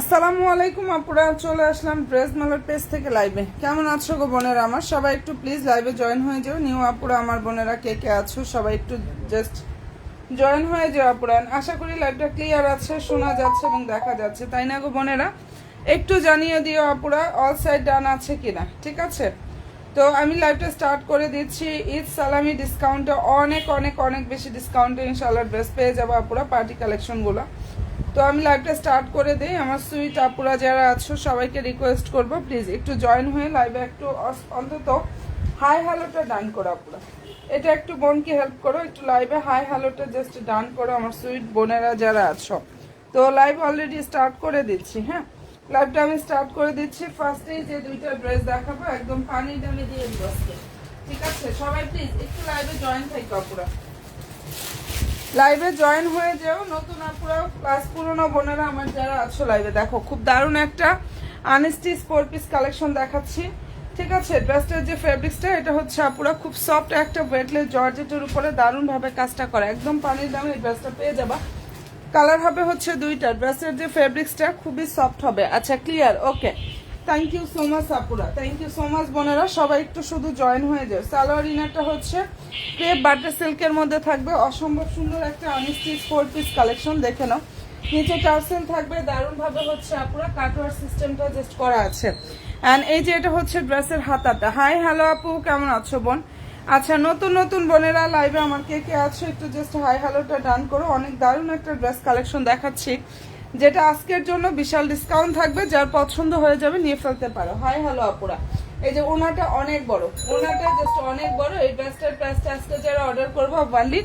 আসসালামু আলাইকুম আপুরা, চলে আসলাম ড্রেস মেলার পেজ থেকে লাইভে। কেমন আছো গো বোনেরা আমার? সবাই একটু প্লিজ লাইভে জয়েন হয়ে যাও। নিউ আপুরা আমার বোনেরা কে কে আছো সবাই একটু জাস্ট জয়েন হয়ে যাও আপুরা। আশা করি লাইভটা ক্লিয়ার আছে, শোনা যাচ্ছে এবং দেখা যাচ্ছে, তাই না গো বোনেরা? একটু জানিয়ে দিও আপুরা অল সাইড ডান আছে কিনা, ঠিক আছে? তো আমি লাইভটা স্টার্ট করে দিচ্ছি। ঈদ সালামি ডিসকাউন্টে অনেক অনেক অনেক বেশি ডিসকাউন্টে ইনশাআল্লাহ ড্রেস পেয়ে যাবো আপুরা, পার্টি কালেকশনগুলো। তো আমি লাইভটা স্টার্ট করে দিই। আমার সুইট আপুরা যারা আছো সবাইকে রিকোয়েস্ট করব প্লিজ একটু জয়েন হয়ে লাইভে একটু অন্তত হাই হ্যালোটা ডান করো আপুরা। এটা একটু বোনকে হেল্প করো, একটু লাইভে হাই হ্যালোটা জাস্ট ডান করো আমার সুইট বোনেরা যারা আছো। তো লাইভ অলরেডি স্টার্ট করে দিচ্ছি। হ্যাঁ, লাইভটা আমি স্টার্ট করে দিচ্ছি। ফার্স্টেই যে দুইটা ড্রেস দেখাবো একদম পানি দামে দিয়ে দিব আজকে, ঠিক আছে? সবাই প্লিজ একটু লাইভে জয়েন থাকো আপুরা, লাইভে জয়েন হয়ে যাও। নতুন আপুরা প্লাস পুরনো বোনেরা আমার যারা আছো লাইভে, দেখো খুব দারুণ একটা আনস্টিচ 4 পিস কালেকশন দেখাচ্ছি, ঠিক আছে? ড্রেসটার যে ফেব্রিক্সটা এটা হচ্ছে আপুরা খুব সফট একটা ওয়েটলেস জর্জেটের উপরে দারুণভাবে কাজটা করা, একদম পানির দামে এই ড্রেসটা পেয়ে যাবা। কালার হবে হচ্ছে দুইটা। ড্রেসের যে ফেব্রিক্সটা খুবই সফট হবে। আচ্ছা, clear? Okay, thank you so much আপুরা, থ্যাংক ইউ সো মাচ বোনেরা। সবাই একটু শুধু জয়েন হয়ে যাও। সালোয়ার ইনারটা হচ্ছে ক্রেপ বাটার সিল্কের মধ্যে থাকবে, অসম্ভব সুন্দর একটা আনস্টিচ 4 পিস কালেকশন, দেখে নাও। নিচে টার্সেল থাকবে, দারুণভাবে হচ্ছে আপুরা কাটওয়ার সিস্টেমটা জাস্ট করা আছে। অ্যান্ড এই যে এটা হচ্ছে ড্রেসের হাতাটা। হাই হ্যালো আপু, কেমন আছো বোন? আচ্ছা, নতুন নতুন বোনেরা লাইভে আমার কে কে আছো একটু জাস্ট হাই হ্যালোটা ডান করো। অনেক দারুণ একটা ড্রেস কালেকশন দেখাচ্ছি যেটা আজকের জন্য বিশাল ডিসকাউন্ট থাকবে, যার পছন্দ হয়ে যাবে নিয়ে ফেলতে পারো। হাই হ্যালো আপুরা। এই যে ওনাটা অনেক বড়, ওনাটা জাস্ট অনেক বড়। এই ড্রেসটার প্রাইসটা আজকে যারা অর্ডার করবো ওয়ানলি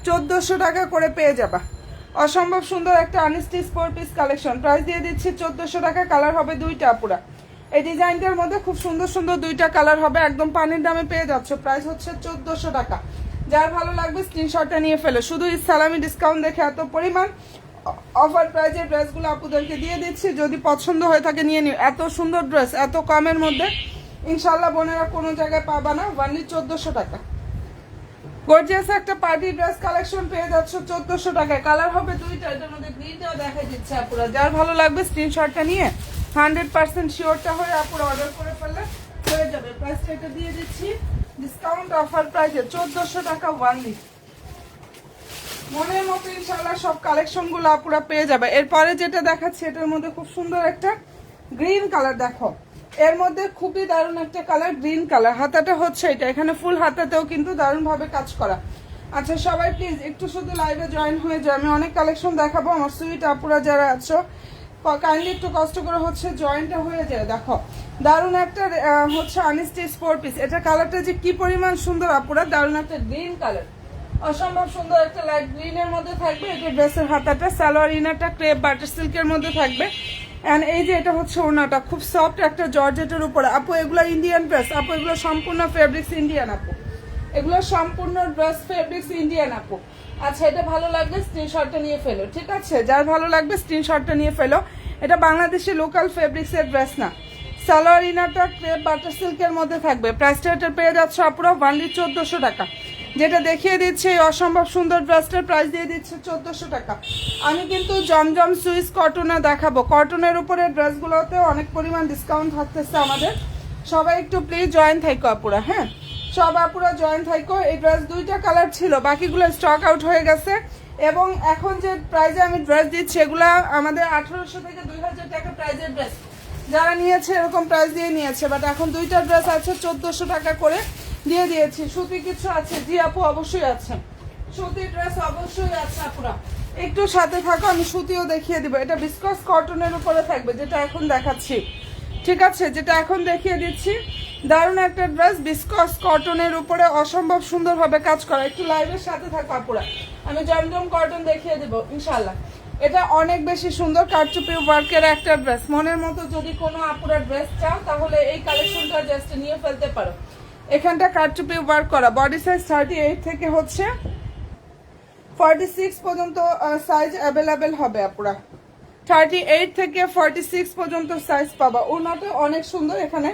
1400 টাকা করে পেয়ে যাবা। অসম্ভব সুন্দর একটা আনস্টিচ 4 পিস কালেকশন, প্রাইস দিয়ে দিচ্ছি 1400 টাকা। কালার হবে দুইটা আপুরা। এই ডিজাইনটার মধ্যে খুব সুন্দর সুন্দর দুইটা কালার হবে, একদম পানির দামে পেয়ে যাচ্ছে। প্রাইস হচ্ছে 1400 টাকা। যার ভালো লাগবে স্ক্রিনশটটা নিয়ে ফেলো। শুধু ঈদ সালামি ডিসকাউন্ট দেখে এত পরিমাণ অফার প্রাইজে ড্রেসগুলো আপুদেরকে দিয়ে দিচ্ছি। যদি পছন্দ হয়ে থাকে নিয়ে নিও। এত সুন্দর ড্রেস এত কমের মধ্যে ইনশাল্লাহ বোনেরা কোনো জায়গায় পাবা না। ওয়ানলি 1400 টাকা। গর্জিয়াস একটা পার্টি ড্রেস কালেকশন পেয়ে যাচ্ছ 1400 টাকায়। কালার হবে দুইটা, এটার মধ্যে গ্রিনটাও দেখাই দিচ্ছে আপুরা। যার ভালো লাগবে স্ক্রিনশটটা নিয়ে 100% শিওরটা হয়ে আপুরা অর্ডার করে ফেললে হয়ে যাবে। প্রাইসটা এটা দিয়ে দিচ্ছি ডিসকাউন্ট অফার প্রাইসে 1400 টাকা ওয়ানলি। মনের মতো ইনশাল্লাহ সব কালেকশনগুলো আপুরা পেয়ে যাবে। এরপরে যেটা দেখাচ্ছি এটার মধ্যে খুব সুন্দর একটা গ্রিন কালার, দেখো এর মধ্যে খুবই দারুণ একটা কালার, গ্রিন কালার। হাতাটা হচ্ছে এটা, এখানে ফুল হাতাতেও কিন্তু দারুণভাবে কাজ করা। আচ্ছা, সবাই প্লিজ একটু শুধু লাইভে জয়েন হয়ে যায়। আমি অনেক কালেকশন দেখাবো। আমার সুইট আপুরা যারা আছো কাইন্ডলি একটু কষ্ট করে হচ্ছে জয়েন্টটা হয়ে যায়। দেখো দারুণ একটা হচ্ছে আনস্টিচ 4 পিস। এটা কালারটা যে কি পরিমাণ সুন্দর আপুরা, দারুণ একটা গ্রিন কালার, অসম্ভব সুন্দর একটা লাইট গ্রিনের মধ্যে থাকবে। এটা ড্রেসের হাতাটা, সালোয়ার ইনারটা ক্রেপ বাটার সিল্কের মধ্যে থাকবে। অ্যান্ড এই যে এটা হচ্ছে ওড়নাটা, খুব সফট একটা জর্জেটের উপরে। আপু এগুলো ইন্ডিয়ান ড্রেস, আপু এগুলো সম্পূর্ণ ফেব্রিক্স ইন্ডিয়ান আপু, এগুলো সম্পূর্ণ ড্রেস ফেব্রিক্স ইন্ডিয়ান আপু। আচ্ছা, এটা ভালো লাগবে স্ক্রিনশটটা নিয়ে ফেলো, ঠিক আছে? যার ভালো লাগবে স্ক্রিনশটটা নিয়ে ফেলো। এটা বাংলাদেশি লোকাল ফেব্রিক্সের ড্রেস না। সালোয়ার ইনারটা ক্রেপ বাটার সিল্কের মধ্যে থাকবে। প্রাইসটা এটা পেয়ে যাচ্ছে আপুরা ওয়ানলি 1400 টাকা। যেটা দেখিয়ে দিচ্ছে এই অসম্ভব সুন্দর ড্রেসটার প্রাইস দিয়ে দিচ্ছে 1400 টাকা। আমি কিন্তু জমজম সুইস কটনে দেখাবো। কটনের উপরে ড্রেসগুলোতেও অনেক পরিমাণ ডিসকাউন্ট থাকতেছে আমাদের। সবাই একটু প্লিজ জয়েন থাকো আপুরা। হ্যাঁ, সব আপুরা জয়েন থাকো। এই ড্রেস দুইটা কালার ছিল, বাকিগুলো স্টক আউট হয়ে গেছে। এবং এখন যে প্রাইজে আমি ড্রেস দিচ্ছি এগুলা আমাদের 1800 থেকে 2000 টাকা প্রাইজের ড্রেস। যারা নিয়েছে এরকম প্রাইস দিয়ে নিয়েছে, বাট এখন দুইটা ড্রেস আছে 1400 টাকা করে দিয়ে দিয়েছি। সুতি কিছু আছে? জি আপু, অবশ্যই আছে। সুতি ড্রেস অবশ্যই আছে আপুরা, একটু সাথে থাকো, আমি সুতিও দেখিয়ে দিব। এটা বিস্কস কটনের উপরে থাকবে যেটা এখন দেখাচ্ছি, ঠিক আছে? যেটা এখন দেখিয়ে দিচ্ছি দারুণ একটা ড্রেস বিস্কস কটনের উপরে অসম্ভব সুন্দরভাবে কাজ করা। একটু লাইভের সাথে থাকো আপুরা, আমি জমজম কটন দেখিয়ে দিব ইনশাল্লাহ। এটা অনেক বেশি সুন্দর কারচুপি ওয়ার্কের একটা ড্রেস। মনের মতো যদি কোনো আপুরা ড্রেস চাও তাহলে এই কালেকশনটা জাস্ট নিয়ে ফেলতে পারো। এখানটা কারচুপি ওয়ার্ক করা। বডি সাইজ 38 থেকে হচ্ছে 46 পর্যন্ত সাইজ অ্যাভেলেবেল হবে আপুরা। 38 থেকে 46 পর্যন্ত সাইজ পাবা। ওনাটা অনেক সুন্দর, এখানে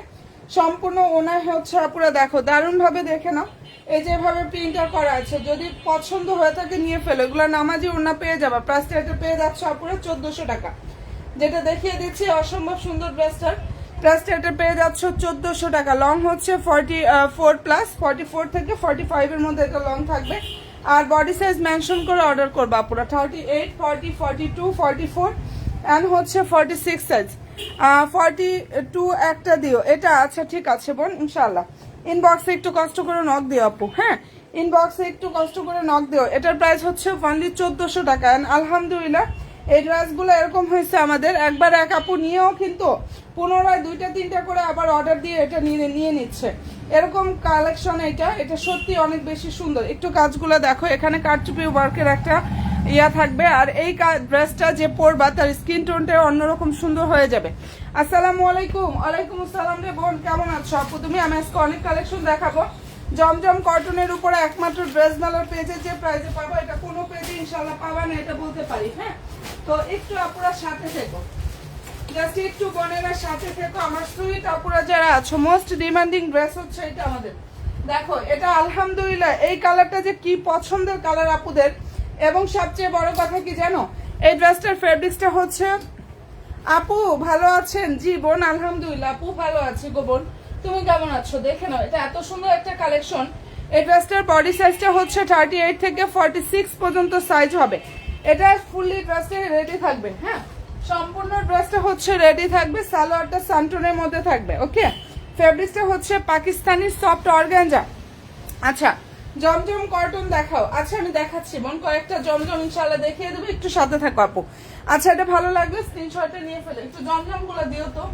সম্পূর্ণ ওনা হচ্ছে আপুরা। দেখো দারুণভাবে দেখে নাও, এই যেভাবে প্রিন্টটা করা আছে। যদি পছন্দ হয়ে থাকে নিয়ে ফেলো। এগুলো নামাজি ওনা পেয়ে যাবা। প্রাইসটা এটা পেয়ে যাচ্ছে আপুরা 1400 টাকা। যেটা দেখিয়ে দিচ্ছি অসম্ভব সুন্দর ড্রেসটার প্রাইসটা এটা পেয়ে যাচ্ছ 1400 টাকা। লং হচ্ছে 44 প্লাস, 44 থেকে 45 এর মধ্যে এটা লং থাকবে। আর বডি সাইজ মেনশন করে অর্ডার করবা পুরো 38, 40, 42, 44 অ্যান্ড হচ্ছে 46 সাইজ। 42 একটা দিও এটা। আচ্ছা ঠিক আছে বোন, ইনশাল্লাহ ইনবক্সে একটু কষ্ট করে নক দিও আপু। হ্যাঁ, ইনবক্সে একটু কষ্ট করে নক দিও। এটার প্রাইস হচ্ছে অনলি 1400 টাকা। অ্যান্ড আলহামদুলিল্লাহ এই ড্রেসগুলো এরকম হয়েছে আমাদের, একবার এক আপু নিয়েও কিন্তু পুনরায় 2-3টা করে আবার অর্ডার দিয়ে এটা নিয়ে নিচ্ছে। এরকম কালেকশন এটা সত্যি অনেক বেশি সুন্দর। একটু কাজগুলো দেখো, এখানে কারচুপি ওয়ার্কের একটা ইয়া থাকবে। আর এই ড্রেসটা যে পরবা তার স্কিন টোনটা অন্যরকম সুন্দর হয়ে যাবে। আসসালামু আলাইকুম। ওয়ালাইকুম আসসালাম রে বোন, কেমন আছো আপু তুমি? আমি আজকে অনেক কালেকশন দেখাবো জমজম কটনের উপরে। একমাত্র ড্রেস মেলার পেজে যে প্রাইজে পাবো এটা কোনো পেজে ইনশাল্লাহ পাবা না, এটা বলতে পারি। হ্যাঁ, তো একটু আপুরা সাথে থেকো, জাস্ট একটু বোনেরা সাথে থেকো। আমার সুইট আপুরা যারা আছো, মোস্ট ডিমান্ডিং ড্রেস হচ্ছে এটা আমাদের। দেখো এটা আলহামদুলিল্লাহ এই কালারটা যে কি পছন্দের কালার আপুদের। এবং সবচেয়ে বড় কথা কি জানো, এই ড্রেসটার ফেব্রিক্সটা হচ্ছে, আপু ভালো আছেন? জি বোন আলহামদুলিল্লাহ আপু ভালো আছে গো বোন, তুমি কেমন আছো? দেখে নাও এটা এত সুন্দর একটা কালেকশন। এই ড্রেসটার বডি সাইজটা হচ্ছে 38 থেকে 46 পর্যন্ত সাইজ হবে। এটা ফুললি ড্রেসটা রেডি থাকবে। হ্যাঁ, সম্পূর্ণ ড্রেসটা হচ্ছে রেডি থাকবে। সালোয়ারটা সান্টনের মধ্যে থাকবে। ওকে, ফেব্রিক্সটা হচ্ছে পাকিস্তানি সফট অর্গানজা। আচ্ছা, জমজম কটন দেখাও। আচ্ছা আমি দেখাচ্ছি বোন, কয়েকটা জমজম ইনশাআল্লাহ দেখিয়ে দেবো, একটু সাথে থাকো আপু। আচ্ছা এটা ভালো লাগবে স্ক্রিনশটটা নিয়ে ফেলে, একটু জমজম গুলো দিও তো।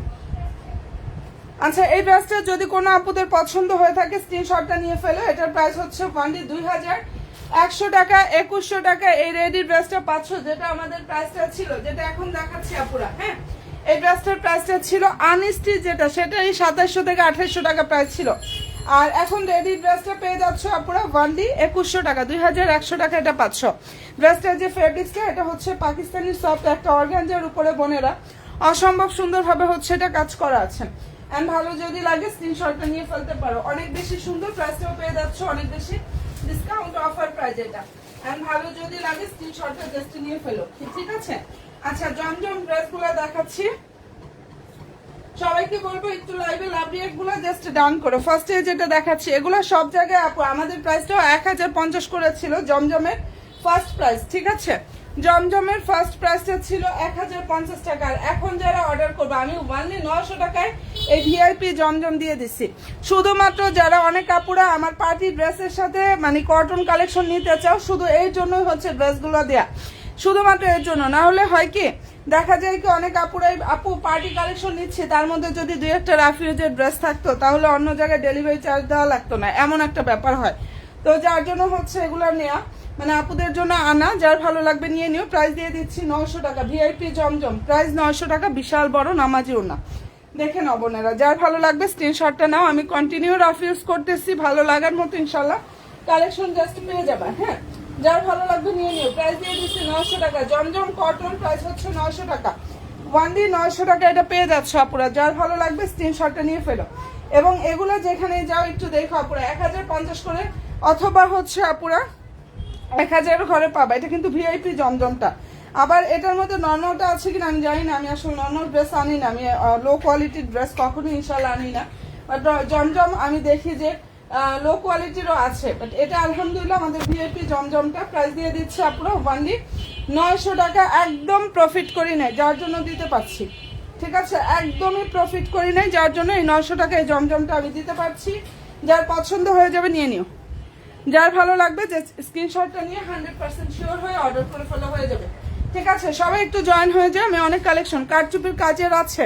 আচ্ছা এই ড্রেসটা যদি কোনো আপুদের পছন্দ হয়ে থাকে স্ক্রিনশটটা নিয়ে ফেলো। এটার প্রাইস হচ্ছে অনলি 2100 টাকা। 2100 টাকা এই রেডি ড্রেসটা পাচ্ছ, যেটা আমাদের প্রাইসটা ছিল, যেটা এখন দেখাচ্ছি আপুরা। হ্যাঁ, এই ড্রেসটার প্রাইসটা ছিল আনস্টি যেটা, সেটাই 2700 থেকে 2800 টাকা প্রাইস ছিল। আর এখন রেডি ড্রেসটা পেয়ে যাচ্ছ আপুরা অনলি 2100 টাকা, 2100 টাকা এটা পাচ্ছ। ড্রেসটার যে ফেব্রিক্সটা এটা হচ্ছে পাকিস্তানি সফট একটা অর্গানজার উপরে বোনেরা অসম্ভব সুন্দরভাবে হচ্ছে এটা কাজ করা আছে। এন্ড ভালো যদি লাগে স্ক্রিনশটটা নিয়ে ফেলতে পারো। অনেক বেশি সুন্দর, প্রাইসটাও পেয়ে যাচ্ছ অনেক বেশি ডিসকাউন্ট অফার প্রাইস এটা। এন্ড ভালো যদি লাগে স্ক্রিনশটটা জাস্ট নিয়ে ফেলো, ঠিক আছে? আচ্ছা জমজম ড্রেসগুলো দেখাচ্ছি, সবাইকে বলবো একটু লাইভে লাভ রিয়েক্ট গুলো জাস্ট ডান করো। ফার্স্টে যেটা দেখাচ্ছি এগুলো সব জায়গায় আপু আমাদের প্রাইসটাও 1050 করে ছিল জমজমের ফার্স্ট প্রাইস, ঠিক আছে? জমজমের ফার্স্ট প্রাইসটা ছিল 1050 টাকা। আর এখন যারা অর্ডার করবে আমি অনলি 900 টাকায় এই ভিআইপি জমজম দিয়ে দিচ্ছি। শুধুমাত্র যারা অনেক আপুরা আমার পার্টি ড্রেসের সাথে মানে কটন কালেকশন নিতে চাও, শুধু এই জন্যই হচ্ছে ড্রেসগুলো দেয়া, শুধুমাত্র এর জন্য। না হলে হয় কি দেখা যায় কি অনেক আপুরাই আপু পার্টি কালেকশন নিচ্ছে, তার মধ্যে যদি 2-1টা রাফিউজের ড্রেস থাকতো তাহলে অন্য জায়গায় ডেলিভারি চার্জ দেওয়া লাগতো না, এমন একটা ব্যাপার হয়। তো যার জন্য হচ্ছে এগুলো নেওয়া, মানে আপুদের জন্য আনা, যার ভালো লাগবে নিয়ে নিও। প্রাইস দিয়ে দিচ্ছি 900 টাকা ভিআইপি জমজম, প্রাইস 900 টাকা, বিশাল বড় নামাজিও না। দেখে নাও বোনেরা, যার ভালো লাগবে স্ক্রিনশটটা নাও। আমি কন্টিনিউ রাফিউজ করতেছি, ভালো লাগার মতো ইনশাল্লাহ কালেকশন জাস্ট পেয়ে যাবে। হ্যাঁ, যার ভালো লাগবে নিয়ে নিও। প্রাইস দিয়ে দিচ্ছি 900 টাকা জমজম কটন, প্রাইস হচ্ছে 900 টাকা। ওয়ানলি 900 টাকা এটা পেয়ে যাচ্ছে আপুরা, যার ভালো লাগবে স্ক্রিনশটটা নিয়ে ফেলো। এবং এগুলো যেখানে যাও একটু দেখো আপুরা 1050 করে, অথবা হচ্ছে আপুরা 1000 ঘরে পাবা। এটা কিন্তু ভিআইপি জমজমটা। আবার এটার মধ্যে নর্মালটা আছে কিনা আমি জানি না, আমি আসলে নর্মাল ড্রেস আনি না, আমি লো কোয়ালিটির ড্রেস কখনোই ইনশাল্লাহ আনি না। বাট জমজম আমি দেখি যে লো কোয়ালিটিরও আছে, বাট এটা আলহামদুলিল্লাহ আমাদের ভিআইপি জমজমটা। প্রাইস দিয়ে দিচ্ছে আপনারা ওয়ানলি 900 টাকা। একদম প্রফিট করি নাই, যার জন্য দিতে পারছি, ঠিক আছে? একদমই প্রফিট করি নাই, যার জন্য এই 900 টাকা এই জমজমটা আমি দিতে পারছি। যার পছন্দ হয়ে যাবে নিয়ে নিও, যার ভালো লাগবে যে স্ক্রিনশটটা নিয়ে 100% শিওর হয়ে অর্ডার করে ফেলা হয়ে যাবে, ঠিক আছে? সবাই একটু জয়েন হয়ে যায়। আমি অনেক কালেকশন কারচুপির কাজের আছে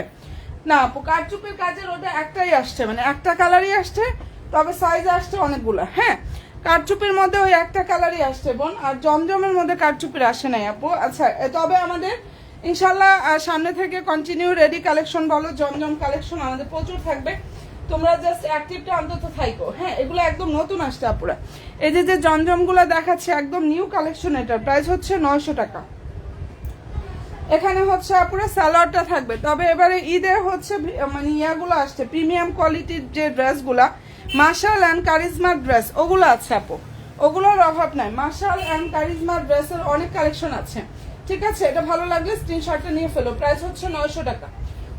না আপু, কারচুপির কাজের ওটা একটাই আসছে, মানে একটা কালারই আসছে, তবে সাইজ আসছে অনেকগুলো। হ্যাঁ, কারচুপির মধ্যে ওই একটা কালারই আসছে বোন, আর জমজমের মধ্যে কারচুপির আসে নাই আপু। আচ্ছা তবে আমাদের ইনশাল্লাহ সামনে থেকে কন্টিনিউ রেডি কালেকশন বলো জমজম কালেকশন আমাদের প্রচুর থাকবে, তোমরা জাস্ট অ্যাক্টিভটা অন্তত থাইকো। হ্যাঁ, এগুলো একদম নতুন আসছে আপুরা। এই যে জমজমগুলো দেখাচ্ছে একদম নিউ কালেকশন, এটার প্রাইস হচ্ছে 900 টাকা। এখানে হচ্ছে আপুরা সালোয়ারটা থাকবে, তবে এবারে ঈদের হচ্ছে মানে ইয়াগুলো আসছে প্রিমিয়াম কোয়ালিটির যে ড্রেসগুলা, মার্শাল অ্যান্ড কারিজমা ড্রেস, ওগুলো আছে আপু, ওগুলোর অভাব নাই। মার্শাল অ্যান্ড কারিজমা ড্রেসের অনেক কালেকশন আছে। ঠিক আছে, এটা ভালো লাগলে স্ক্রিনশটটা নিয়ে ফেলো। প্রাইস হচ্ছে 900 টাকা।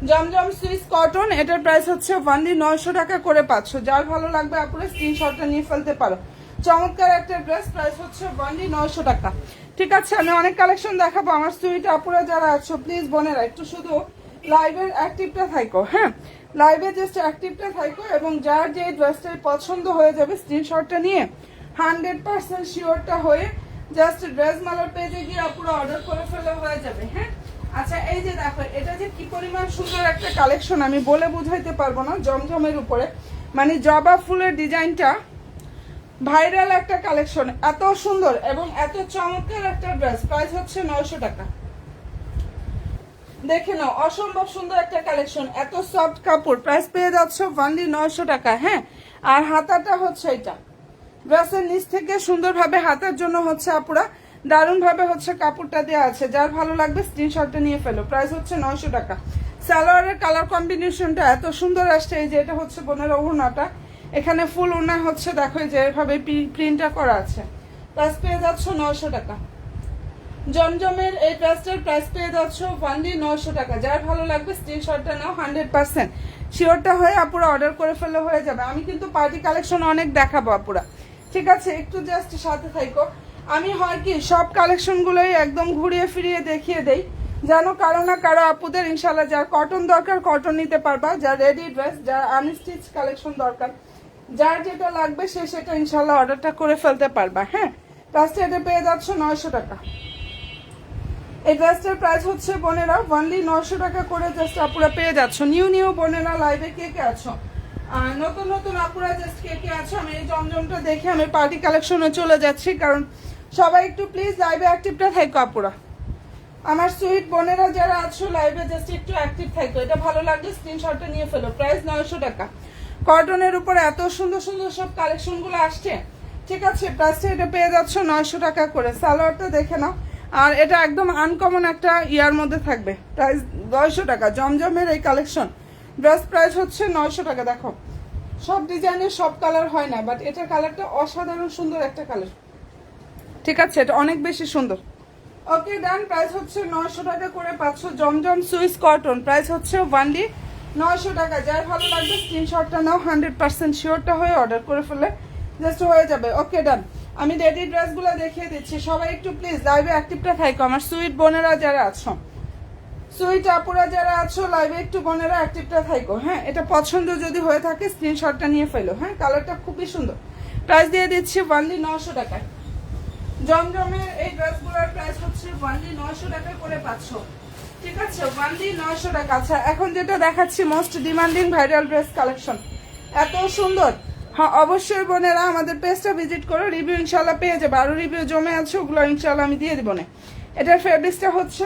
জমজম সুইস কটন, এটার প্রাইস হচ্ছে অনলি 900 টাকা করে পাচ্ছ। যার ভালো লাগবে আপনারা স্ক্রিনশটটা নিয়ে ফেলতে পারো। চমৎকার একটা ড্রেস, প্রাইস হচ্ছে অনলি 900 টাকা। ঠিক আছে, আমি অনেক কালেকশন দেখাবো। আমার সুইট আপুরা যারা আছো প্লিজ বোনেরা একটু শুধু লাইভের অ্যাক্টিভটা থাকো। হ্যাঁ, লাইভে জাস্ট অ্যাক্টিভটা থাকো এবং যার যে ড্রেসটাই পছন্দ হয়ে যাবে স্ক্রিনশটটা নিয়ে 100% শিওরটা হয়ে জাস্ট ড্রেস মালার পেজে গিয়ে আপুরা অর্ডার করে ফেলে হয়ে যাবে। হ্যাঁ, আচ্ছা এই যে দেখো এটা যে কি পরিমাণ সুন্দর একটা কালেকশন আমি বলে বুঝাইতে পারবো না। জমজমের উপরে মানে জবা ফুলের ডিজাইনটা ভাইরাল একটা কালেকশন, এত সুন্দর এবং এত চমৎকার একটা ড্রেস। প্রাইস হচ্ছে 900 টাকা। দেখে নাও, অসম্ভব সুন্দর একটা কালেকশন, এত সফট কাপড়। প্রাইস পেয়ে যাচ্ছ অনলি 900 টাকা। হ্যাঁ, আর হাতাটা হচ্ছে এটা ড্রেসের নিচ থেকে সুন্দরভাবে হাতার জন্য হচ্ছে আপুরা দারুণভাবে হচ্ছে কাপড়টা দেওয়া আছে। যার ভালো লাগবে স্ক্রিনশটটা নিয়ে ফেলো। প্রাইস হচ্ছে 900 টাকা। সালোয়ারের কালার কম্বিনেশনটা এত সুন্দর আসছে। এই যে এটা হচ্ছে বোনের ওড়নাটা, এখানে ফুল ওড়না হচ্ছে দেখো যে এভাবে প্রিন্টটা করা আছে। প্রাইস পেয়ে যাচ্ছ 900 টাকা। জমজমের এই ড্রেসটার প্রাইস পেয়ে যাচ্ছ অনলি 900 টাকা। যার ভালো লাগবে স্ক্রিনশটটা নাও, 100% শিওরটা হয়ে আপুরা অর্ডার করে ফেলে হয়ে যাবে। আমি কিন্তু পার্টি কালেকশন অনেক দেখাবো আপুরা, ঠিক আছে? একটু জাস্ট সাথে থাকো। আমি হয় কি সব কালেকশনগুলোই একদম ঘুরিয়ে ফিরিয়ে দেখিয়ে দেই যেন কারো না কারো আপুদের ইনশাল্লাহ যার কটন দরকার কটন নিতে পারবা, যার রেডি ড্রেস, যার আনস্টিচ কালেকশন দরকার, যার যেটা লাগবে সে সেটা ইনশাল্লাহ অর্ডারটা করে ফেলতে পারবা। হ্যাঁ, প্রাইসটা এটা পেয়ে যাচ্ছ 900 টাকা। এই ড্রেসটার প্রাইস হচ্ছে বোনেরা অনলি 900 টাকা করে জাস্ট আপুরা পেয়ে যাচ্ছ। নিউ বোনেরা লাইভে কে কে আছো, নতুন নতুন আপুরা জাস্ট কে কে আছো। আমি এই জমজমটা দেখে আমি পার্টি কালেকশনে চলে যাচ্ছি, কারণ সবাই একটু প্লিজ লাইভে অ্যাক্টিভটা থাকো আপুরা। আমার সুইট বোনেরা যারা আছো লাইভে জাস্ট একটু অ্যাক্টিভ থাকো। এটা ভালো লাগলে স্ক্রিনশটটা নিয়ে ফেলো। প্রাইস 900 টাকা। কটনের উপরে এত সুন্দর সুন্দর সব কালেকশনগুলো আসছে, ঠিক আছে? প্রাইসটা এটা পেয়ে যাচ্ছ 900 টাকা করে। সালোয়ারটা দেখে নাও, আর এটা একদম আনকমন একটা ইয়ার মধ্যে থাকবে। প্রাইস 900 টাকা। জমজমের এই কালেকশন ড্রেস প্রাইস হচ্ছে 900 টাকা। দেখো সব ডিজাইনের সব কালার হয় না, বাট এটার কালারটা অসাধারণ সুন্দর একটা কালার, ঠিক আছে? এটা অনেক বেশি সুন্দর। ওকে ডান। প্রাইস হচ্ছে 900 টাকা করে পাচ্ছ জমজম সুইস কটন। প্রাইস হচ্ছে অনলি 900 টাকা। যার ভালো লাগবে স্ক্রিনশটটা নাও, 100% শিওরটা হয়ে অর্ডার করে ফেলে জাস্ট হয়ে যাবে। ওকে ডান। আমি রেডি ড্রেসগুলো দেখিয়ে দিচ্ছি। সবাই একটু প্লিজ লাইভে অ্যাক্টিভটা থাকো। আমার সুইট বোনেরা যারা আছো, সুইট আপুরা যারা আছো লাইভে একটু বোনেরা অ্যাক্টিভটা থাকো। হ্যাঁ, এটা পছন্দ যদি হয়ে থাকে স্ক্রিনশটটা নিয়ে ফেলো। হ্যাঁ, কালারটা খুবই সুন্দর। প্রাইস দিয়ে দিচ্ছি অনলি 900 টাকায়। জমজমের এই ড্রেসগুলোর প্রাইস হচ্ছে অনলি 900 টাকা করে পাচ্ছ, ঠিক আছে? অনলি 900 টাকা। আচ্ছা, এখন যেটা দেখাচ্ছি most demanding viral dress collection, এত সুন্দর। হ্যাঁ, অবশ্যই বোনেরা আমাদের পেজটা ভিজিট করো, রিভিউ ইনশাল্লাহ পেয়ে যাবে। আরো রিভিউ জমে আছে, ওগুলো ইনশাল্লাহ আমি দিয়ে দিব না। এটার ফেব্রিক্সটা হচ্ছে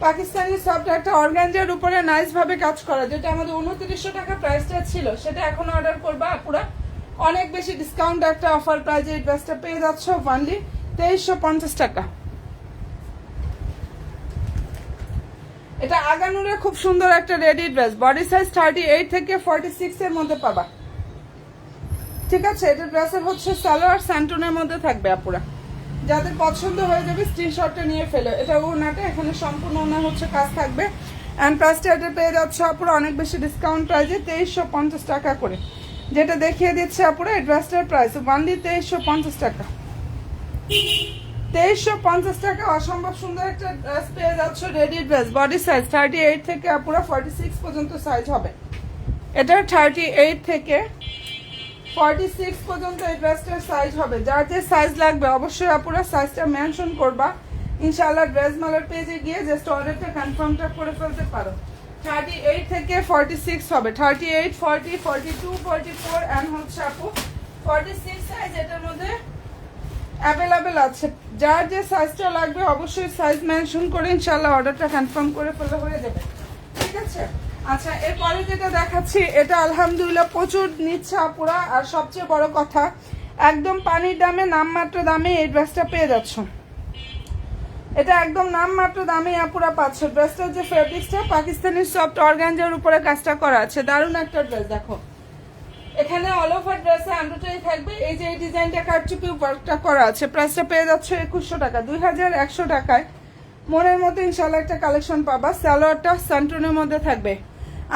পাকিস্তানি সফট একটা অর্গানজার উপরে নাইস ভাবে কাজ করা, যেটা আমাদের 2900 টাকা প্রাইসটা ছিল, সেটা এখন অর্ডার করবা পুরা অনেক বেশি ডিসকাউন্ট একটা অফার প্রাইজে এই ড্রেসটা পেয়ে যাচ্ছ অনলি 2350 টাকা। এটা আগানুরে খুব সুন্দর একটা রেডি ড্রেস, বডি সাইজ 38 থেকে 46 এর মধ্যে পাবা, ঠিক আছে? এটা ড্রেসের হচ্ছে সালোয়ার স্যান্টনের মধ্যে থাকবে আপুরা। যাদের পছন্দ হয়ে যাবে স্ক্রিনশটটা নিয়ে ফেলো। এটা ওনাটা এখানে সম্পূর্ণ ওনা হচ্ছে কাজ থাকবে। অ্যান্ড প্রাইসটা এটা পেয়ে যাচ্ছে আপুরা অনেক বেশি ডিসকাউন্ট প্রাইজে 2350 টাকা করে। যেটা দেখিয়ে দিচ্ছে আপুরা এই ড্রেসটার প্রাইস অনলি 2350 টাকা। 2350 টাকা অসম্ভব সুন্দর একটা ড্রেস পেয়ে যাচ্ছে, রেডি ড্রেস, বডি সাইজ 38 থেকে আপুরা 46 পর্যন্ত সাইজ হবে। এটা 38 থেকে 46 পর্যন্ত এই ড্রেসটার সাইজ হবে। যার যে সাইজ লাগবে অবশ্যই আপুরা সাইজটা মেনশন করবা। ইনশাআল্লাহ ড্রেস মালার পেজে গিয়ে জাস্ট অর্ডারটা কনফার্মটা করে ফেলতে পারো। 38 থেকে 46 হবে, 38, 40, 42, 44 এন্ড হচ্ছে আপু 46 সাইজ এটার মধ্যে অ্যাভেলেবেল আছে। যার যে সাইজটা লাগবে অবশ্যই সাইজ মেনশন করে ইনশাআল্লাহ অর্ডারটা কনফার্ম করে ফেলে হয়ে যাবে, ঠিক আছে? আচ্ছা, এরপরে যেটা দেখাচ্ছি এটা আলহামদুলিল্লাহ প্রচুর নিচ্ছে আপুরা, আর সবচেয়ে বড় কথা একদম পানির দামে নামমাত্র দামে এই ড্রেসটা পেয়ে যাচ্ছ। এটা একদম নামমাত্র দামে আপুরা পাচ্ছ। ড্রেসটার যে ফেব্রিক্সটা পাকিস্তানি সফট অর্গানজার উপরে কাজটা করা আছে, দারুণ একটা ড্রেস। দেখো এখানে অল ওভার ড্রেসে এমব্রয়ডারি থাকবে, এই যে এই ডিজাইনটা কারচুপি ওয়ার্কটা করা আছে। প্রাইসটা পেয়ে যাচ্ছে 2100 টাকা। 2100 টাকায় মনের মতো ইনশাল্লাহ একটা কালেকশন পাবা। সালোয়ারটা স্যান্টনের মধ্যে থাকবে।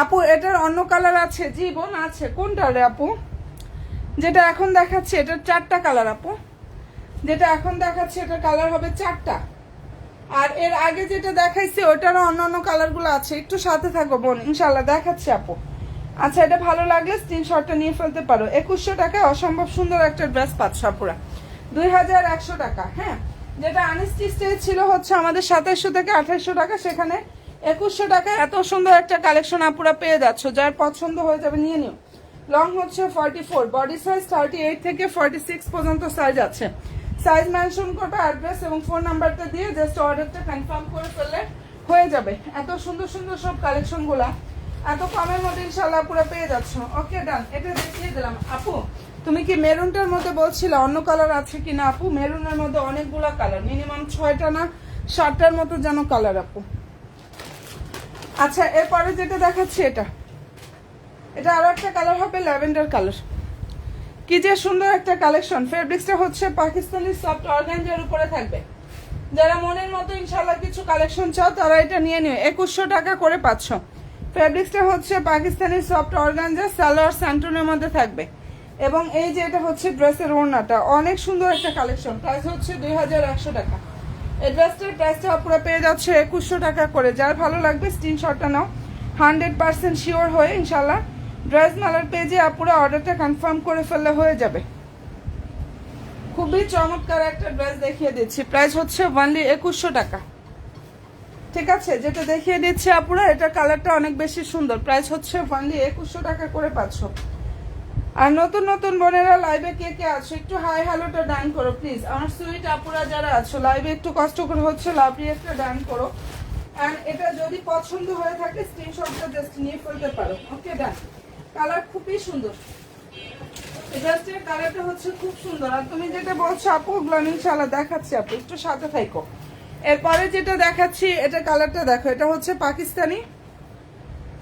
আপু এটার অন্য কালার আছে? জি বোন আছে। কোনটা রে আপু? যেটা এখন দেখাচ্ছে এটার 4টা কালার আপু। যেটা এখন দেখাচ্ছে এটার কালার হবে 4টা। আর এর আগে যেটা দেখাইছি ওটারও অন্যান্য কালারগুলো আছে। একটু সাথে থাকো বোন, ইনশাল্লাহ দেখাচ্ছি আপু। আচ্ছা, এটা ভালো লাগলে স্ক্রিনশটটা নিয়ে ফেলতে পারো। 2100 টাকায় অসম্ভব সুন্দর একটা ড্রেস পাচ্ছ আপুরা। 2100 টাকা। হ্যাঁ, যেটা আনস্টিচড ছিল হচ্ছে আমাদের 2700 থেকে 2800 টাকা, সেখানে 2100 টাকায় এত সুন্দর একটা কালেকশন আপুরা পেয়ে যাচ্ছ। যার পছন্দ হয়ে যাবে নিয়ে নিও। লং হচ্ছে 44, বডি সাইজ 38 থেকে 46 পর্যন্ত সাইজ আছে। সাইজ মেনশন করবে, অ্যাড্রেস এবং ফোন নাম্বারটা দিয়ে জাস্ট অর্ডারটা কনফার্ম করে ফেললে হয়ে যাবে। এত সুন্দর সুন্দর সব কালেকশনগুলা এত কমের মধ্যে ইনশাল্লাহ পুরো পেয়ে যাচ্ছ। ওকে ডান, এটা দেখিয়ে দিলাম। আপু তুমি কি মেরুনটার মধ্যে বলছিলে অন্য কালার আছে কিনা? আপু মেরুনের মধ্যে অনেকগুলা কালার, মিনিমাম 6টা না 7টার মতো যেন কালার আপু। আচ্ছা, এরপরে যেটা দেখাচ্ছি এটা আরো একটা কালার হবে, ল্যাভেন্ডার কালার। কি যে সুন্দর একটা কালেকশন। ফেব্রিক্সটা হচ্ছে পাকিস্তানি সফট অর্গানজার উপরে থাকবে। যারা মনের মতো ইনশাল্লাহ কিছু কালেকশন চাও তারা এটা নিয়ে নিও। 2100 টাকা করে পাচ্ছ। ফেব্রিক্সটা হচ্ছে পাকিস্তানি সফট অর্গানজা, সালোয়ার স্যান্টনের মধ্যে থাকবে। এবং এই যে এটা হচ্ছে ড্রেসের ওড়নাটা, অনেক সুন্দর একটা কালেকশন। প্রাইস হচ্ছে 2100 টাকা। এই ড্রেসটার প্রাইসটা পুরো পেয়ে যাচ্ছে 2100 টাকা করে। যার ভালো লাগবে স্ক্রিনশটটা নাও। 100% শিওর হয়ে ইনশাল্লাহ ড্রেস মেলার পেজে আপুরা অর্ডারটা কনফার্ম করে ফেললে হয়ে যাবে। খুবই চমৎকার একটা ড্রেস দেখিয়ে দিচ্ছি। প্রাইস হচ্ছে অনলি 2100 টাকা। ঠিক আছে, যেটা দেখিয়ে দিচ্ছি আপুরা এটা কালারটা অনেক বেশি সুন্দর। প্রাইস হচ্ছে অনলি 2100 টাকা করে পাচ্ছ। আর নতুন নতুন বোনেরা লাইভে কে কে আছো একটু হাই হ্যালোটা ডান করো প্লিজ। আমার সুইট আপুরা যারা আছো লাইভে একটু কষ্ট করে হচ্ছে লাভলি একটা ডান করো। আর এটা যদি পছন্দ হয়ে থাকে স্ক্রিনশটটা জাস্ট নিয়ে ফেলতে পারো। ওকে ডান। কালার খুবই সুন্দর। ড্রেসটার কালারটা হচ্ছে খুব সুন্দর। আর তুমি যেটা বলছো আপু ওগুলো ইনশাআল্লাহ দেখাচ্ছি আপু, একটু সাথে থাকো। এরপরে যেটা দেখাচ্ছি এটা কালারটা দেখো, এটা হচ্ছে পাকিস্তানি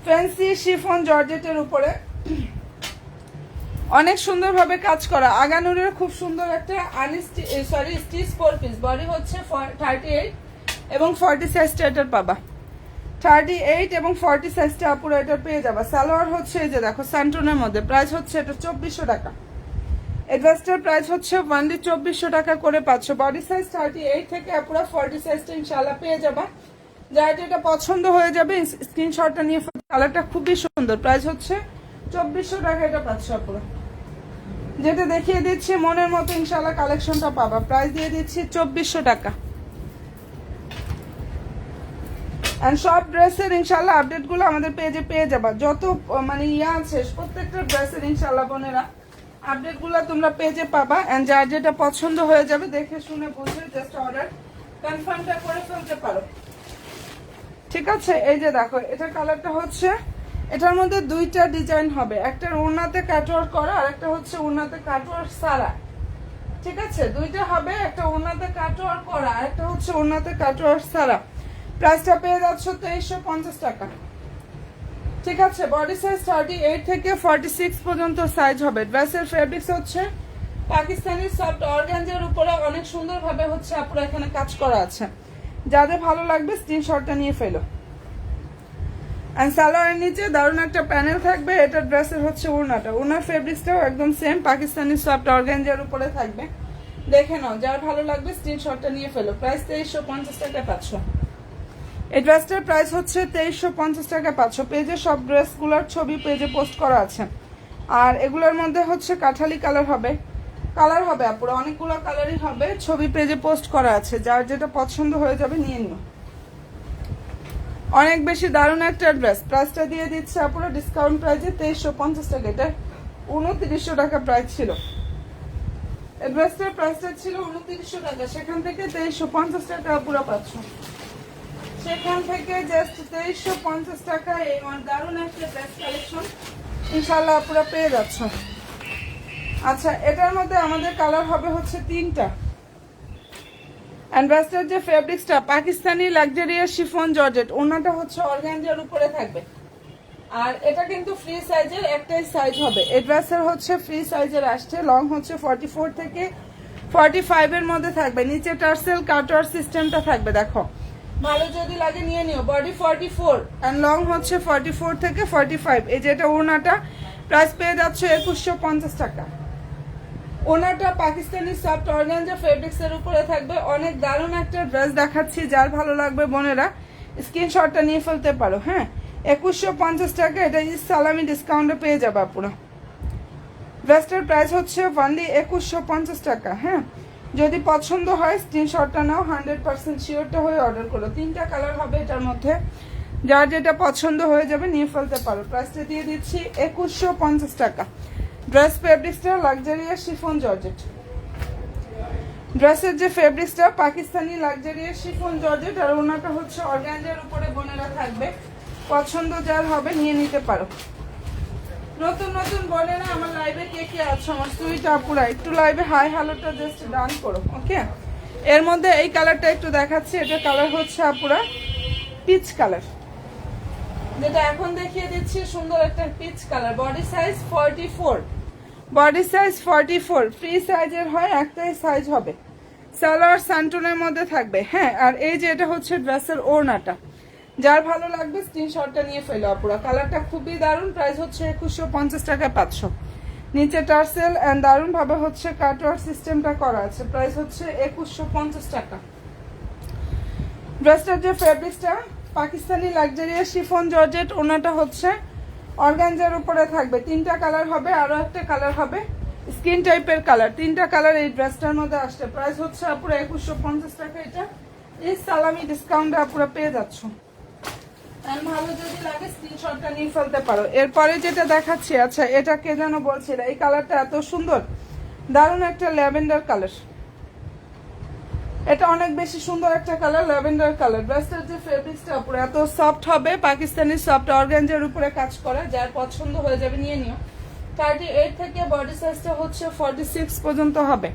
ফ্যান্সি শিফন জর্জেটের উপরে অনেক সুন্দরভাবে কাজ করা। আগানুরের খুব সুন্দর একটা স্টিচ 4 পিস। বডি হচ্ছে 38 এবং 40 সাইজটা এটার পাবা। 38 এবং 40 সাইজটা আপুরা এটা পেয়ে যাবা। সালোয়ার হচ্ছে এই যে দেখো স্যান্টনের মধ্যে। প্রাইস হচ্ছে এটা 2400 টাকা। এডভান্সটার প্রাইস হচ্ছে অনলি 2400 টাকা করে পাচ্ছ। বডি সাইজ 38 থেকে আপুরা 40 সাইজটা ইনশাআল্লাহ পেয়ে যাবা। যার যেটা পছন্দ হয়ে যাবে স্ক্রিনশটটা নিয়ে। কালারটা খুবই সুন্দর। প্রাইস হচ্ছে 2400 টাকা এটা পাচ্ছ আপুরা। যেটা দেখিয়ে দিচ্ছি মনের মতো ইনশাআল্লাহ কালেকশনটা পাবা। প্রাইস দিয়ে দিচ্ছি 2400 টাকা। এন্ড সব ড্রেসের ইনশাআল্লাহ আপডেটগুলো আমাদের পেজে পেয়ে যাবা। যত মানে আছে প্রত্যেকটা ড্রেসের ইনশাআল্লাহ বোনেরা আপডেটগুলো তোমরা পেজে পাবা। এন্ড যার যেটা পছন্দ হয়ে যাবে দেখে শুনে বুঝে জাস্ট অর্ডার কনফার্মটা করে ফেলতে পারো। ঠিক আছে, এই যে দেখো এটা কালারটা হচ্ছে, এটার মধ্যে দুইটা ডিজাইন হবে। একটা ওড়নাতে কাটওয়ার্ক করা আর একটা হচ্ছে ওড়নাতে কাটওয়ার্ক সারা। ঠিক আছে, দুইটা হবে, একটা ওড়নাতে কাটওয়ার্ক করা আর একটা হচ্ছে ওড়নাতে কাটওয়ার্ক সারা। প্রাইসটা পেয়ে যাচ্ছ 2350 টাকা। ঠিক আছে, বডি সাইজ 38 থেকে 46 পর্যন্ত সাইজ হবে। ড্রেসের ফেব্রিক্স হচ্ছে পাকিস্তানি সফট অর্গানজার উপরে অনেক সুন্দরভাবে হচ্ছে আপুরা এখানে কাজ করা আছে। যাদের ভালো লাগবে স্ক্রিনশটটা নিয়ে ফেলো। এন্ড সালোয়ারের নিচে দারুণ একটা প্যানেল থাকবে। এটা ড্রেসের হচ্ছে ওড়নাটা। ওড়নার ফেব্রিক্সটাও একদম সেম পাকিস্তানি সফট অর্গানজার উপরে থাকবে। দেখে নাও, যার ভালো লাগবে স্ক্রিনশটটা নিয়ে ফেলো। প্রাইস 2350 টাকা পাচ্ছ। এই ড্রেসটার প্রাইস হচ্ছে 2350 টাকা পাচ্ছ। পেজে সব ড্রেসগুলোর ছবি পেজে পোস্ট করা আছে। আর এগুলোর মধ্যে হচ্ছে কাঠালি কালার হবে আপুরা, অনেকগুলো কালারই হবে। ছবি পেজে পোস্ট করা আছে। যার যেটা পছন্দ হয়ে যাবে নিয়ে নিও। অনেক বেশি দারুণ একটা ড্রেস। প্রাইসটা দিয়ে দিচ্ছে আপুরা ডিসকাউন্ট প্রাইসে 2350 টাকা। এটা 2900 টাকা প্রাইস ছিল। এই ড্রেসটার প্রাইসটা ছিল 2900 টাকা, সেখান থেকে 2350 টাকা আপুরা পাচ্ছ। সেখান থেকে জাস্ট 2350 টাকা এই দারুণ একটা ড্রেস কালেকশন ইনশাআল্লাহ আপুরা পেয়ে যাচ্ছ। আচ্ছা, এটার মধ্যে আমাদের কালার হবে হচ্ছে 3টা। এন্ড ড্রেসটার যে ফেব্রিক্সটা পাকিস্তানি লাক্সারিয়াস শিফন জর্জেট, ওড়নাটা হচ্ছে অর্গানজার উপরে থাকবে। আর এটা কিন্তু ফ্রি সাইজের একটাই সাইজ হবে। এই ড্রেসের হচ্ছে ফ্রি সাইজের আসছে। লং হচ্ছে 44 থেকে 45 এর মধ্যে থাকবে। নিচে টার্সেল কাটওয়ার সিস্টেমটা থাকবে। দেখো ভালো যদি লাগে নিয়ে নিও। বডি 44 অ্যান্ড লং হচ্ছে 44 থেকে 45। এই যেটা ওড়নাটা প্রাইস পেয়ে যাচ্ছে 2150 টাকা। ওড়নাটা পাকিস্তানি সফট অর্গানজা ফেব্রিক্সের উপরে থাকবে। অনেক দারুণ একটা ড্রেস দেখাচ্ছি, যার ভালো লাগবে বোনেরা স্ক্রিনশটটা নিয়ে ফেলতে পারো। হ্যাঁ, 2150 টাকা। এটা সালামি ডিসকাউন্টে পেয়ে যাবে পুরো। ড্রেসটার প্রাইস হচ্ছে অনলি 2150 টাকা। হ্যাঁ, যদি পছন্দ হয় স্ক্রিনশটটা নাও, 100% শিওরটা হয়ে অর্ডার করো। 3টা কালার হবে এটার মধ্যে, যার যেটা পছন্দ হয়ে যাবে নিয়ে ফেলতে পারো। প্রাইসটা দিয়ে দিচ্ছি 2150 টাকা। ড্রেস ফেব্রিক্সটা লাক্সারিয়াস শিফন জর্জেট। ড্রেসের যে ফেব্রিক্সটা পাকিস্তানি লাক্সারিয়াস শিফন জর্জেট, আর ওনাটা হচ্ছে অর্গানজার উপরে বোনেরা থাকবে। পছন্দ যার হবে নিয়ে নিতে পারো। নতুন নতুন বোনেরা আমার লাইভে কে কে আছো আমার সুইট আপুরা, একটু লাইভে হাই হ্যালোটা জাস্ট ডান করো। ওকে, এর মধ্যে এই কালারটা একটু দেখাচ্ছি। এটা কালার হচ্ছে আপুরা পিচ কালার, যেটা এখন দেখিয়ে দিচ্ছি। সুন্দর একটা peach colour. Body size 44, body size 44। Free সাইজের হয়, একটাই সাইজ হবে। সালোয়ার সান্টুনের মধ্যে থাকবে। হ্যাঁ, আর এই যে এটা হচ্ছে ড্রেসের ওড়নাটা, যার ভালো লাগবে স্ক্রিনশটটা নিয়ে ফেলো আপুরা। কালারটা খুবই দারুণ। প্রাইস হচ্ছে 2150 টাকায় 500। নিচে টার্সেল অ্যান্ড দারুণ ভাবে হচ্ছে কাটওয়ার্ক সিস্টেমটা করা আছে। প্রাইস হচ্ছে 2150 টাকা। ড্রেসটার যে ফেব্রিক্সটা পাকিস্তানি লাক্সারিয়াস শিফন জর্জেট, ওনাটা হচ্ছে অর্গানজার উপরে থাকবে। 3টা কালার হবে, আরো একটা কালার হবে স্কিন টাইপের কালার। 3টা কালার এই ড্রেসটার মধ্যে আসছে। প্রাইস হচ্ছে আপুরা 2150 টাকা। এটা এই সালামি ডিসকাউন্টে আপুরা পেয়ে যাচ্ছ। ভালো যদি লাগে স্ক্রিনশটটা নিয়ে ফেলতে পারো। এরপরে যেটা দেখাচ্ছি, আচ্ছা এটা কে যেন বলছিল, এই কালারটা এত সুন্দর, দারুণ একটা ল্যাভেন্ডার কালার। এটা অনেক বেশি সুন্দর একটা কালার, ল্যাভেন্ডার কালার। ড্রেসটার যে ফেব্রিক্সটা পুরো এত সফট হবে, পাকিস্তানি সফট অর্গানজার উপরে কাজ করা, যার পছন্দ হয়ে যাবে নিয়ে নিও। 38 থেকে বডি সাইজটা হচ্ছে 46 পর্যন্ত হবে।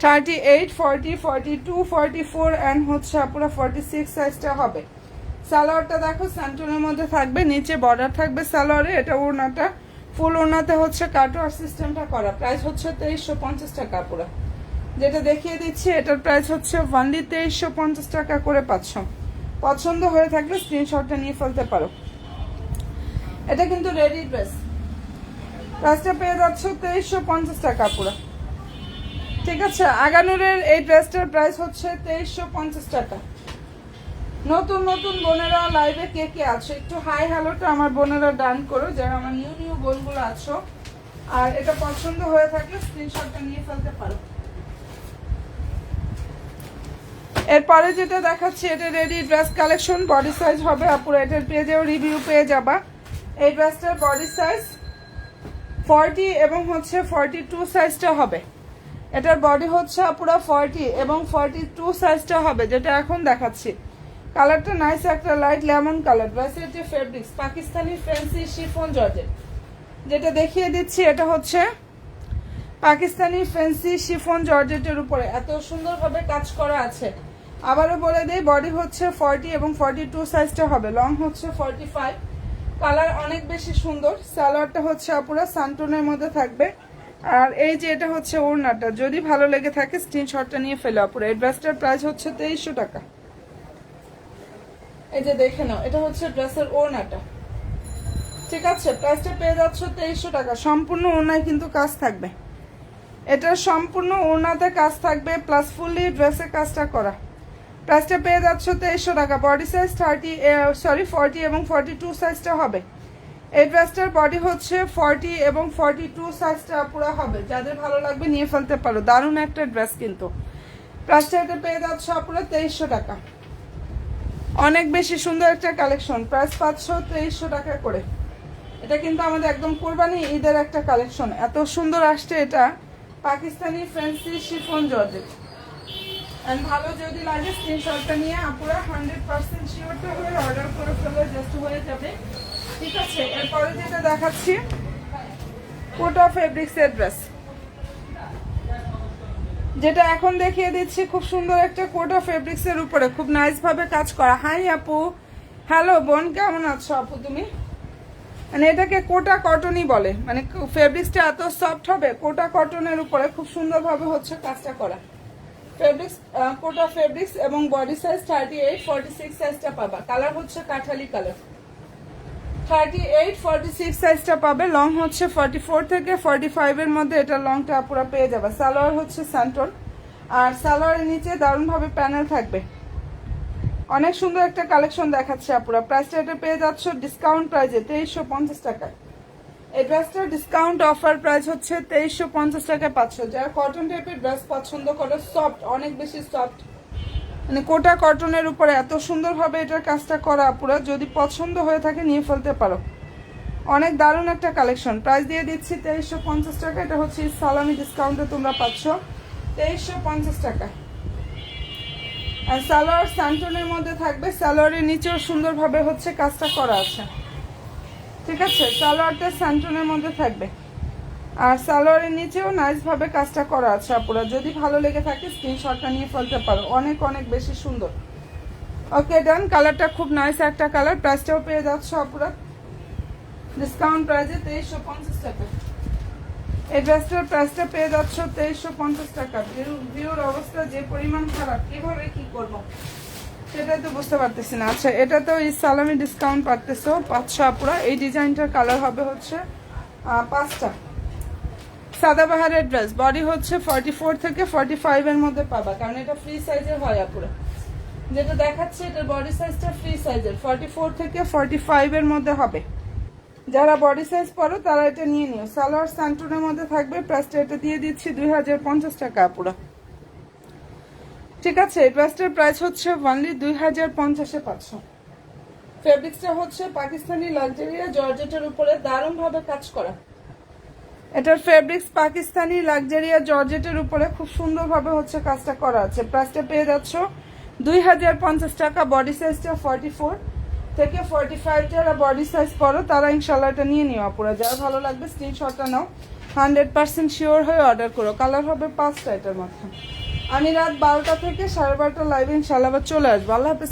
38, 40, 42, 44 অ্যান্ড হচ্ছে পুরো 46 সাইজটা হবে। সালোয়ারটা দেখো স্যান্টনের মধ্যে থাকবে, নিচে বর্ডার থাকবে সালোয়ারে। এটা ওড়নাটা ফুল ওড়নাতে হচ্ছে কাটওয়ার্ক সিস্টেমটা করা। প্রাইস হচ্ছে 2350 টাকা পুরো। যেটা দেখিয়ে দিচ্ছি এটার প্রাইস হচ্ছে অনলি 2350 টাকা করে পাচ্ছ। পছন্দ হয়ে থাকলে স্ক্রিনশটটা নিয়ে ফেলতে পারো। এটা কিন্তু রেডি ড্রেস। প্রাইসটা পেয়ে যাচ্ছ 2350 টাকা পুরো। ঠিক আছে, আগানুরের এই ড্রেসটার প্রাইস হচ্ছে 2350 টাকা। নতুন নতুন বোনেরা লাইভে কে কে আছো একটু হাই হ্যালোটা আমার বোনেরা ডান করো, যারা আমার নিউ নিউ বোনগুলো আছো। আর এটা পছন্দ হয়ে থাকলে স্ক্রিনশটটা নিয়ে ফেলতে পারো। এরপরে যেটা দেখাচ্ছি, এটা ready dress collection. Body size হবে আপুরা, এটার পেজেও রিভিউ পেয়ে যাবা। এই ড্রেসটার বডি সাইজ 40 এবং হচ্ছে 42 সাইজটা হবে। এটার বডি হচ্ছে আপুরা 40 এবং 42 সাইজটা হবে, যেটা এখন দেখাচ্ছি। কালারটা নাইস একটা লাইট লেমন কালার। ড্রেসের যে fabrics Pakistani fancy chiffon georgette, যেটা দেখিয়ে দিচ্ছি এটা হচ্ছে পাকিস্তানি ফ্যান্সি শিফন জর্জেটের উপরে এত সুন্দরভাবে কাজ করা আছে। আবারও বলে দেই, বডি হচ্ছে 40 এবং 42 সাইজটা হবে। লং হচ্ছে 45। কালার অনেক বেশি সুন্দর। সালোয়ারটা হচ্ছে আপুরা সান্টনের মধ্যে থাকবে। আর এই যে এটা হচ্ছে ওড়নাটা, যদি ভালো লেগে থাকে স্ক্রিনশটটা নিয়ে ফেলো আপুরা। এই ড্রেসটার প্রাইস হচ্ছে 2300 টাকা। এই যে দেখে নাও, এটা হচ্ছে ড্রেসের ওড়নাটা। ঠিক আছে, প্রাইসটা পেয়ে যাচ্ছ 2300 টাকা। সম্পূর্ণ ওড়নায় কিন্তু কাজ থাকবে। এটার সম্পূর্ণ ওড়নাতে কাজ থাকবে, প্লাস ফুললি ড্রেসে কাজটা করা। প্রাইসটা পেয়ে যাচ্ছ 2300 টাকা। বডি সাইজ 40 এবং 42 সাইজটা হবে। এই ড্রেসটার বডি হচ্ছে 40 এবং 42 সাইজটা পুরো হবে। যাদের ভালো লাগবে নিয়ে ফেলতে পারো। দারুণ একটা ড্রেস কিন্তু। প্রাইসটা এটা পেয়ে যাচ্ছ পুরো 2300 টাকা। অনেক বেশি সুন্দর একটা কালেকশন। প্রাইস পাচ্ছ 2300 টাকা করে। এটা কিন্তু আমাদের একদম কোরবানি ঈদের একটা কালেকশন। এত সুন্দর আসছে এটা Pakistani fancy chiffon georgette. And ভালো যদি লাগে স্ক্রিনশটটা নিয়ে আপুরা 100% শিওরটা হয়ে অর্ডার করে ফেলে জাস্ট হয়ে যাবে। ঠিক আছে, এরপরে যেটা দেখাচ্ছি কোটা ফেব্রিক্সের ড্রেস, যেটা এখন দেখিয়ে দিচ্ছি। খুব সুন্দর একটা কোটা ফেব্রিক্সের উপরে খুব নাইস ভাবে কাজ করা। হাই আপু, হ্যালো বোন, কেমন আছো আপু তুমি? মানে এটাকে কোটা কটনই বলে, মানে ফেব্রিক্সটা এত সফট হবে। কোটা কটনের উপরে খুব সুন্দরভাবে হচ্ছে কাজটা করা। ফেব্রিক্স কোটা ফেব্রিক্স এবং বডি সাইজ 38 46 সাইজটা পাবা। কালার হচ্ছে কাঠালি কালার। 38 46 সাইজটা পাবে। লং হচ্ছে 44 থেকে 45 এর মধ্যে এটা লংটা পুরো পেয়ে যাবে। সালোয়ার হচ্ছে স্যান্টন, আর সালোয়ারের নিচে দারুণভাবে প্যানেল থাকবে। অনেক সুন্দর একটা কালেকশন দেখাচ্ছে আপুরা। প্রাইসটা এটা পেয়ে যাচ্ছ ডিসকাউন্ট প্রাইসে 2350 টাকায়। এই ড্রেসটার ডিসকাউন্ট অফার প্রাইস হচ্ছে 2350 টাকায় পাচ্ছ। যারা কটন টাইপের ড্রেস পছন্দ করো, সফট, অনেক বেশি সফট, মানে কোটা কটনের উপরে এত সুন্দরভাবে এটার কাজটা করা আপুরা, যদি পছন্দ হয়ে থাকে নিয়ে ফেলতে পারো। অনেক দারুণ একটা কালেকশন। প্রাইস দিয়ে দিচ্ছি 2350 টাকা। এটা হচ্ছে সালামি ডিসকাউন্টে তোমরা পাচ্ছ 2350 টাকা। আর সালোয়ার স্যান্টনের মধ্যে থাকবে। সালোয়ারের নিচেও সুন্দরভাবে হচ্ছে কাজটা করা আছে, ঠিক আছে। সালোয়ারটা স্যান্টনের মধ্যে থাকবে, আর সালোয়ারের নিচেও নাইস ভাবে কাজটা করা আছে আপুরা। যদি ভালো লেগে থাকে স্ক্রিনশটটা নিয়ে ফেলতে পারো। অনেক অনেক বেশি সুন্দর। ওকে ডান। কালারটা খুব নাইস একটা কালার। প্রাইসটাও পেয়ে যাচ্ছ আপুরা ডিসকাউন্ট প্রাইসে 2350 টাকা। এই ড্রেসটার প্রাইসটা পেয়ে যাচ্ছ 2350 টাকা। ভিউর অবস্থা যে পরিমাণ খারাপ, কিভাবে কি করব সেটাই তো বুঝতে পারতেছি না। আচ্ছা, এটা তো এই সালামি ডিসকাউন্ট পাচ্তেছো 500 আপুরা। এই ডিজাইনটার কালার হবে হচ্ছে 5টা। সাদাবাহারের ড্রেস, বডি হচ্ছে 44 থেকে 45 এর মধ্যে পাবা, কারণ এটা ফ্রি সাইজের হয় আপুরা। যেটা দেখাচ্ছে এটার বডি সাইজটা ফ্রি সাইজের, 44 থেকে 45 এর মধ্যে হবে। যারা বডি সাইজ পরো তারা এটা নিয়ে নিও। সালোয়ার স্যান্টনের মধ্যে থাকবে। প্রাইসটা এটা দিয়ে দিচ্ছি 2050 টাকা আপুরা, ঠিক আছে। এই ড্রেসটার প্রাইস হচ্ছে অনলি 2050-এ পাচ্ছ। ফেব্রিক্সটা হচ্ছে পাকিস্তানি লাক্সারিয়া জর্জেটের উপরে দারুণ ভাবে কাজ করা। এটার ফেব্রিক্স পাকিস্তানি লাক্সারিয়া জর্জেটের উপরে খুব সুন্দরভাবে হচ্ছে কাজটা করা আছে। প্রাইসটা পেয়ে যাচ্ছ 2050 টাকা। বডি সাইজটা 44 থেকে 45। যারা বডি সাইজ পরো তারা ইনশাল্লাহ এটা নিয়ে নিও আপুরা। যারা ভালো লাগবে স্ক্রিনশটটা নাও, 100% শিওর হয়ে অর্ডার করো। কালার হবে 5টা এটার মধ্যে। আমি রাত 12টা থেকে 12:30 লাইভে ইনশাল্লাহ আবার চলে আসবো। আল্লাহ হাফেজ।